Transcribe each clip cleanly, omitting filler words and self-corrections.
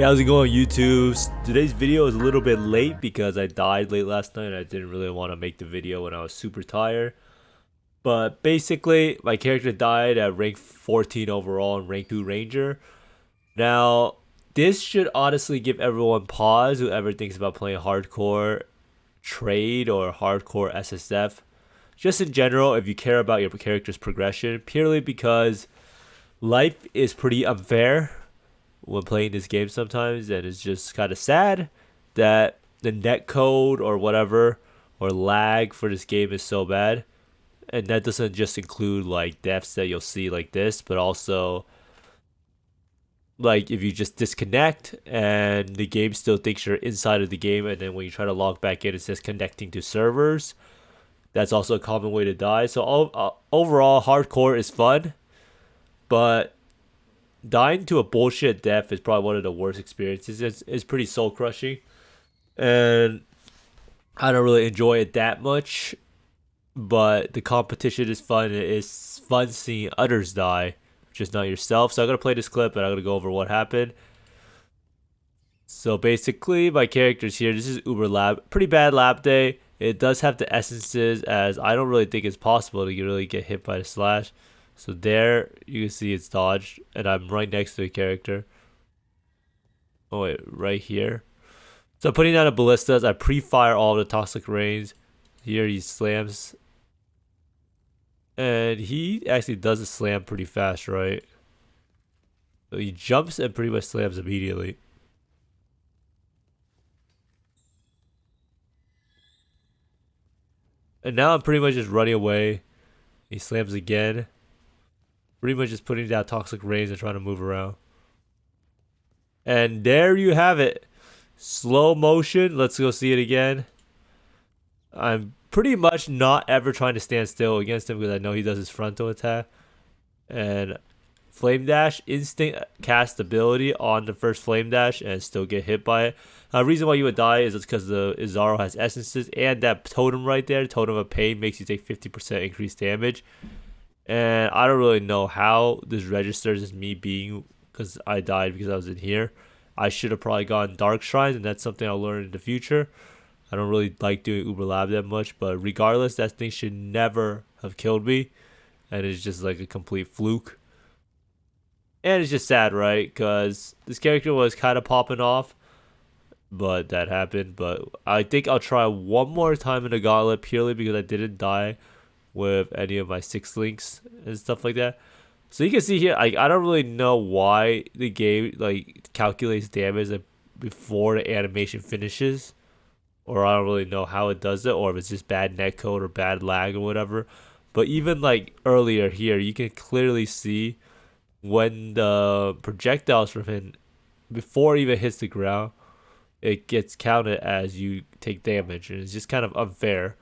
How's it going, YouTube? Today's video is a little bit late because I died late last night and I didn't really want to make the video when I was super tired. But basically, my character died at rank 14 overall and rank 2 ranger. Now, this should honestly give everyone pause, whoever thinks about playing hardcore trade or hardcore SSF. Just in general, if you care about your character's progression, purely because life is pretty unfair when playing this game sometimes, and it's just kind of sad that the net code or whatever or lag for this game is so bad. And that doesn't just include like deaths that you'll see like this, but also like if you just disconnect and the game still thinks you're inside of the game, and then when you try to log back in it says connecting to servers. That's also a common way to die. So overall, hardcore is fun, but dying to a bullshit death is probably one of the worst experiences. It's pretty soul crushing, and I don't really enjoy it that much. But the competition is fun. It's fun seeing others die, just not yourself. So I'm gonna play this clip and I'm gonna go over what happened. So basically, my character's here. This is Uber Lab. Pretty bad lab day. It does have the essences, as I don't really think it's possible to really get hit by the slash. So there, you can see it's dodged, and I'm right next to the character. Oh wait, right here. So putting down the ballistas, I pre-fire all of the toxic rains. Here he slams. And he actually does a slam pretty fast, right? So he jumps and pretty much slams immediately. And now I'm pretty much just running away. He slams again. Pretty much just putting down toxic rains and trying to move around. And there you have it. Slow motion. Let's go see it again. I'm pretty much not ever trying to stand still against him because I know he does his frontal attack. And flame dash, instant cast ability on the first flame dash and still get hit by it. The reason why you would die is because the Izaro has essences, and that totem right there, totem of pain, makes you take 50% increased damage. And I don't really know how this registers as me being, because I died because I was in here. I should have probably gone Dark Shrines, and that's something I'll learn in the future. I don't really like doing Uber Lab that much, but regardless, that thing should never have killed me. And it's just like a complete fluke. And it's just sad, right? Because this character was kind of popping off, but that happened. But I think I'll try one more time in the Gauntlet, purely because I didn't die with any of my 6 links and stuff like that. So you can see here, I don't really know why the game like calculates damage before the animation finishes, or I don't really know how it does it, or if it's just bad netcode or bad lag or whatever. But even like earlier here, you can clearly see when the projectiles from him, before it even hits the ground, it gets counted as you take damage, and it's just kind of unfair.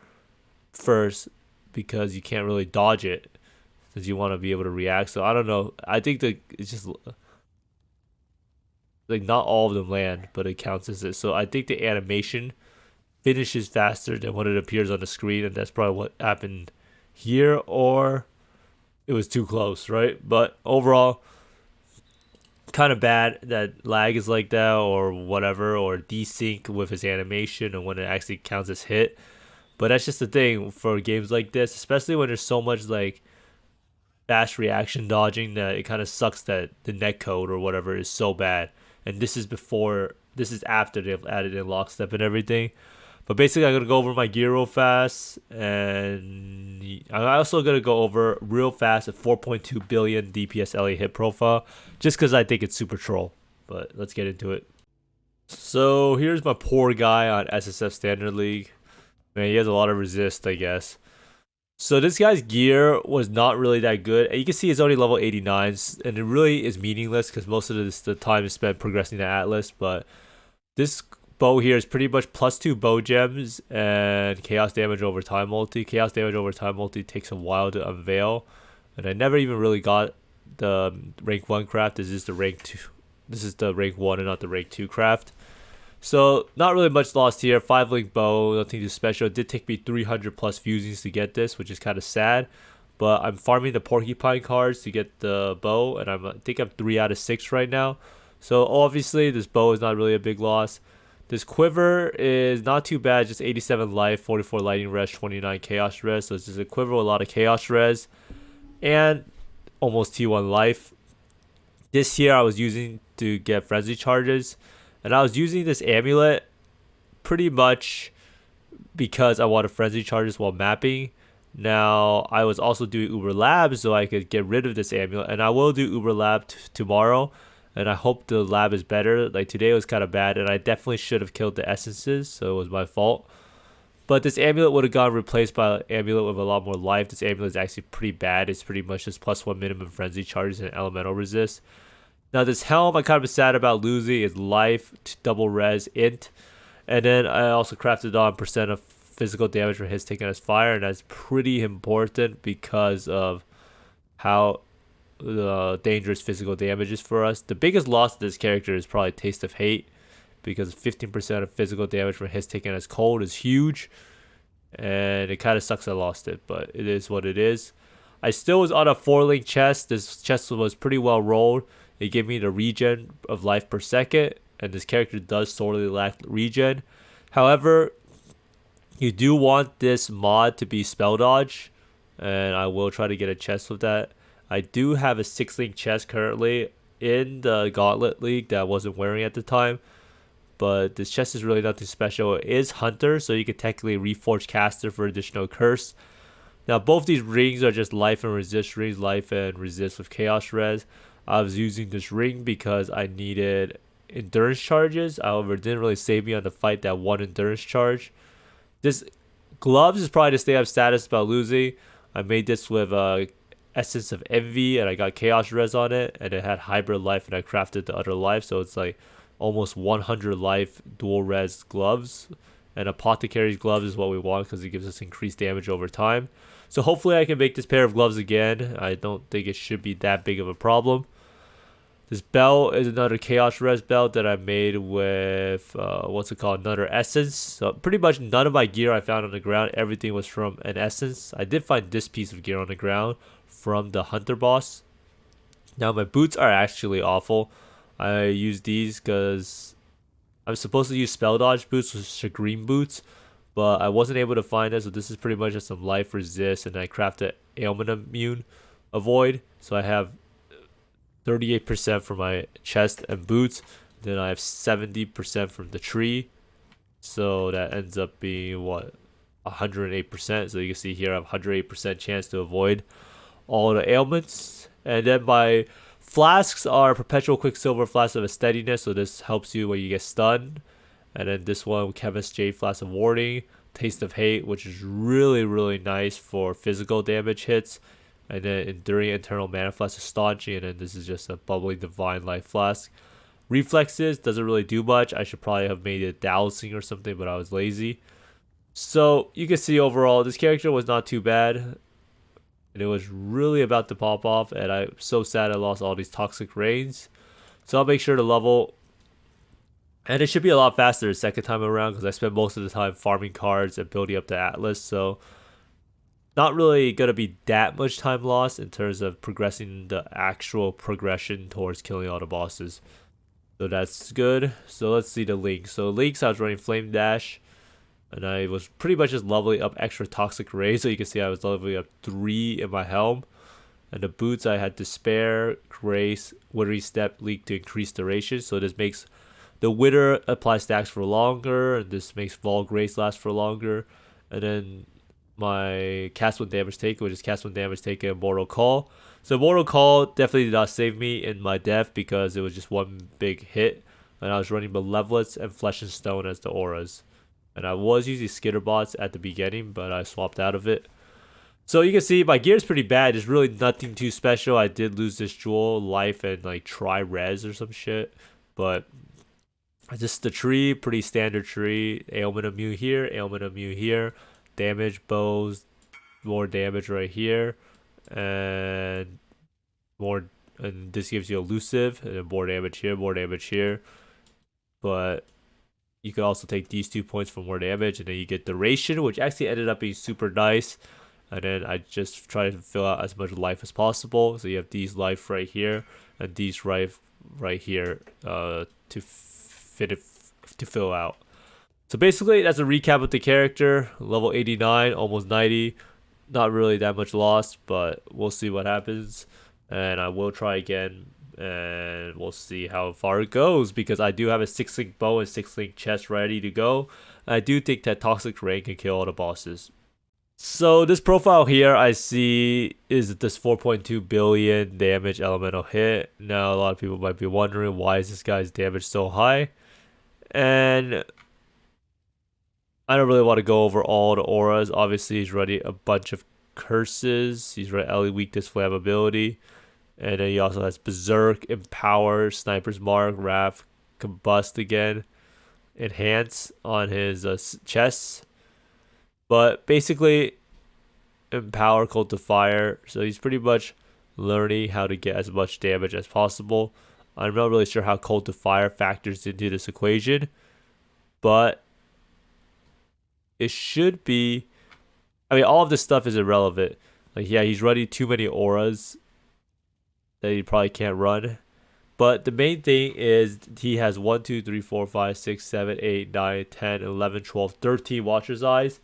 First, because you can't really dodge it since you want to be able to react. So I don't know. I think that it's just like not all of them land, but it counts as it. So I think the animation finishes faster than when it appears on the screen, and that's probably what happened here, or it was too close, right? But overall, kind of bad that lag is like that or whatever, or desync with his animation and when it actually counts as hit. But that's just the thing for games like this, especially when there's so much like fast reaction dodging, that it kind of sucks that the netcode or whatever is so bad. And this is after they've added in lockstep and everything. But basically, I'm going to go over my gear real fast. And I'm also going to go over real fast a 4.2 billion DPS LA hit profile, just because I think it's super troll. But let's get into it. So here's my poor guy on SSF Standard League. Man, he has a lot of resist, I guess. So this guy's gear was not really that good. And you can see it's only level 89, and it really is meaningless because most of the time is spent progressing to Atlas. But this bow here is pretty much +2 bow gems and chaos damage over time multi. Chaos damage over time multi takes a while to unveil, and I never even really got the rank 1 craft. This is the rank 2. This is the rank 1 and not the rank 2 craft. So not really much lost here. 5 link bow, nothing too special. It did take me 300 plus fusings to get this, which is kind of sad. But I'm farming the porcupine cards to get the bow, and I think I'm 3 out of 6 right now. So obviously this bow is not really a big loss. This quiver is not too bad, just 87 life, 44 lightning res, 29 chaos res. So it's just a quiver with a lot of chaos res and almost T1 life. This here I was using to get frenzy charges, and I was using this amulet pretty much because I wanted frenzy charges while mapping. Now I was also doing Uber Lab so I could get rid of this amulet, and I will do Uber Lab tomorrow, and I hope the lab is better. Like today was kind of bad, and I definitely should have killed the essences, so it was my fault. But this amulet would have gotten replaced by an amulet with a lot more life. This amulet is actually pretty bad. It's pretty much just +1 minimum frenzy charges and elemental resist. Now this helm I kind of sad about losing is life, double res, int. And then I also crafted on percent of physical damage for hits taken as fire, and that's pretty important because of how dangerous physical damage is for us. The biggest loss of this character is probably Taste of Hate, because 15% of physical damage from hits taken as cold is huge, and it kind of sucks I lost it, but it is what it is. I still was on a 4-link chest. This chest was pretty well rolled. It gave me the regen of life per second, and this character does sorely lack regen. However, you do want this mod to be spell dodge, and I will try to get a chest with that. I do have a 6-link chest currently in the Gauntlet League that I wasn't wearing at the time, but this chest is really nothing special. It is Hunter, so you can technically reforge Caster for additional curse. Now both these rings are just life and resist rings, life and resist with chaos res. I was using this ring because I needed endurance charges. However, it didn't really save me on the fight that one endurance charge. This gloves is probably the stay up status about losing. I made this with Essence of Envy, and I got chaos res on it, and it had hybrid life, and I crafted the other life, so it's like almost 100 life dual res gloves. And Apothecary's gloves is what we want because it gives us increased damage over time. So hopefully I can make this pair of gloves again. I don't think it should be that big of a problem. This belt is another chaos res belt that I made with another essence. So pretty much none of my gear I found on the ground. Everything was from an essence. I did find this piece of gear on the ground from the hunter boss. Now my boots are actually awful. I use these because I'm supposed to use spell dodge boots with Chagrin boots, but I wasn't able to find it. So this is pretty much just some life resist, and I crafted ailment immune avoid. So I have 38% for my chest and boots. Then I have 70% from the tree. So that ends up being what, 108%. So you can see here I have 108% chance to avoid all the ailments. And then my flasks are perpetual quicksilver flask of a steadiness. So this helps you when you get stunned. And then this one, Chemist J flask of warding, Taste of Hate, which is really, really nice for physical damage hits. And then Enduring Internal Mana Flask is staunching, and then this is just a Bubbling Divine Life Flask. Reflexes doesn't really do much. I should probably have made it dowsing or something, but I was lazy. So you can see overall, this character was not too bad. And it was really about to pop off, and I'm so sad I lost all these Toxic Rains. So I'll make sure to level. And it should be a lot faster the second time around because I spent most of the time farming cards and building up the Atlas. So not really going to be that much time lost in terms of progressing the actual progression towards killing all the bosses. So that's good. So let's see the links. So links, I was running Flame Dash, and I was pretty much just leveling up extra Toxic Rain. So you can see I was leveling up 3 in my helm. And the boots, I had Despair, Grace, Withering Step, Leak to increase duration. So this makes the Wither apply stacks for longer, and this makes Vol Grace last for longer. And then my cast 1 damage taken, which is cast 1 damage taken in Mortal Call. So Mortal Call definitely did not save me in my death because it was just one big hit, and I was running Malevolence and Flesh and Stone as the auras. And I was using Skitterbots at the beginning, but I swapped out of it. So you can see my gear is pretty bad. There's really nothing too special. I did lose this jewel, life, and like tri-res or some shit, but just the tree, pretty standard tree. Ailment immune here, ailment immune here. Damage bows, more damage right here, and more, and this gives you elusive, and then more damage here, more damage here. But you could also take these 2 points for more damage, and then you get duration, which actually ended up being super nice. And then I just try to fill out as much life as possible. So you have these life right here, and these life right here to fill out. So basically, that's a recap of the character. Level 89, almost 90. Not really that much lost, but we'll see what happens. And I will try again, and we'll see how far it goes, because I do have a 6-link bow and 6-link chest ready to go. I do think that Toxic Rain can kill all the bosses. So this profile here I see is this 4.2 billion damage elemental hit. Now a lot of people might be wondering, why is this guy's damage so high? And I don't really want to go over all the auras. Obviously he's ready a bunch of curses. He's ready Ellie weakness, flammability. And then he also has Berserk, Empower, Sniper's Mark, Wrath, Combust again, Enhance on his chest. But basically, Empower, Cult of Fire. So he's pretty much learning how to get as much damage as possible. I'm not really sure how Cult of Fire factors into this equation, but it should be. I mean, all of this stuff is irrelevant. Like, yeah, he's running too many auras that he probably can't run. But the main thing is he has 1, 2, 3, 4, 5, 6, 7, 8, 9, 10, 11, 12, 13 Watcher's Eyes.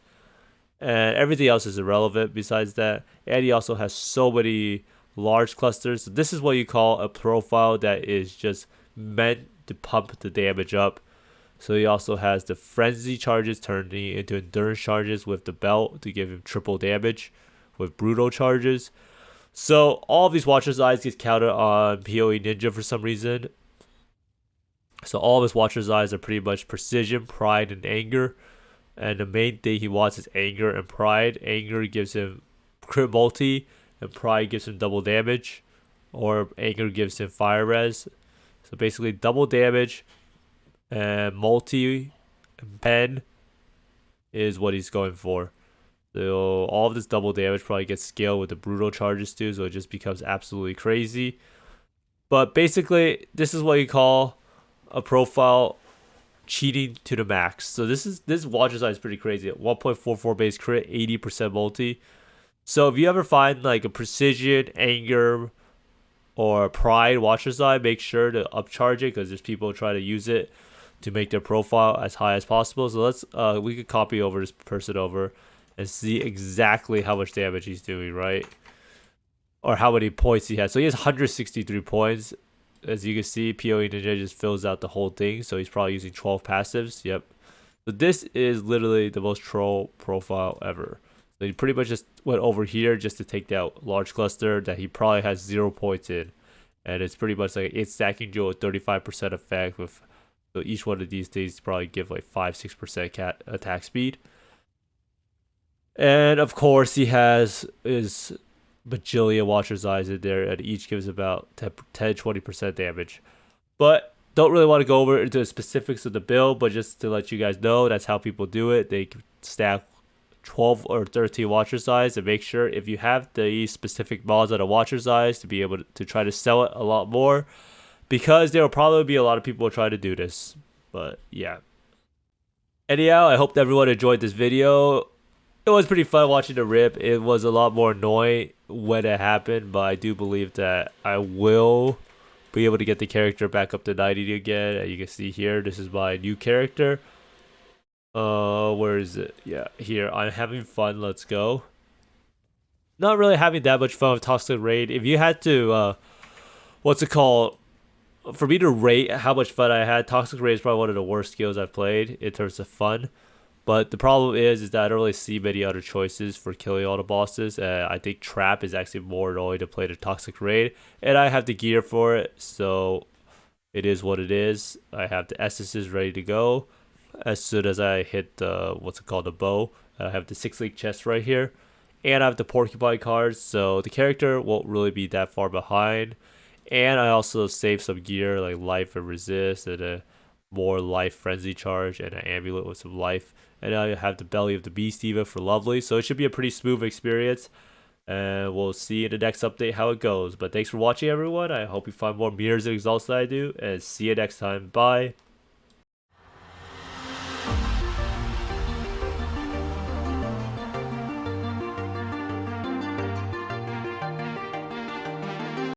And everything else is irrelevant besides that. And he also has so many large clusters. So this is what you call a profile that is just meant to pump the damage up. So he also has the frenzy charges turning into endurance charges with the belt to give him triple damage with brutal charges. So all of these Watcher's Eyes get counted on PoE Ninja for some reason. So all of his Watcher's Eyes are pretty much precision, pride, and anger. And the main thing he wants is anger and pride. Anger gives him crit multi, and pride gives him double damage. Or anger gives him fire res. So basically double damage and multi and pen is what he's going for. So all of this double damage probably gets scaled with the brutal charges too, so it just becomes absolutely crazy. But basically, this is what you call a profile cheating to the max. So this Watcher's Eye is pretty crazy. At 1.44 base crit, 80% multi. So if you ever find like a precision, anger, or pride Watcher's Eye, make sure to upcharge it, because there's people who try to use it to make their profile as high as possible. So let's we could copy over this person over and see exactly how much damage he's doing, right? Or how many points he has. So he has 163 points. As you can see, PoE Ninja just fills out the whole thing. So he's probably using 12 passives. Yep. So this is literally the most troll profile ever. So he pretty much just went over here just to take that large cluster that he probably has 0 points in. And it's pretty much like it's stacking duel with 35% effect with, so each one of these things probably give like 5-6% attack speed. And of course he has his bajillion Watcher's Eyes in there, and each gives about 10-20% damage. But don't really want to go over into the specifics of the build, but just to let you guys know, that's how people do it. They stack 12 or 13 Watcher's Eyes, and make sure if you have the specific mods on a Watcher's Eyes to be able to try to sell it a lot more, because there will probably be a lot of people who try to do this. But yeah. Anyhow, I hope that everyone enjoyed this video. It was pretty fun watching the rip. It was a lot more annoying when it happened, but I do believe that I will be able to get the character back up to 90 again. And you can see here, this is my new character. Where is it? Yeah, here. I'm having fun. Let's go. Not really having that much fun with Toxic Rain. If you had to, what's it called? For me to rate how much fun I had, Toxic Rain is probably one of the worst skills I've played in terms of fun. But the problem is that I don't really see many other choices for killing all the bosses. I think Trap is actually more annoying to play the Toxic Rain. And I have the gear for it, so it is what it is. I have the essences ready to go. As soon as I hit the, what's it called, the bow. I have the 6-link chest right here. And I have the Porcupine cards, so the character won't really be that far behind. And I also saved some gear like life and resist, and a more life frenzy charge, and an amulet with some life. And I have the belly of the beast Diva for lovely, so it should be a pretty smooth experience. And we'll see in the next update how it goes. But thanks for watching, everyone. I hope you find more mirrors and exalts than I do, and see you next time. Bye.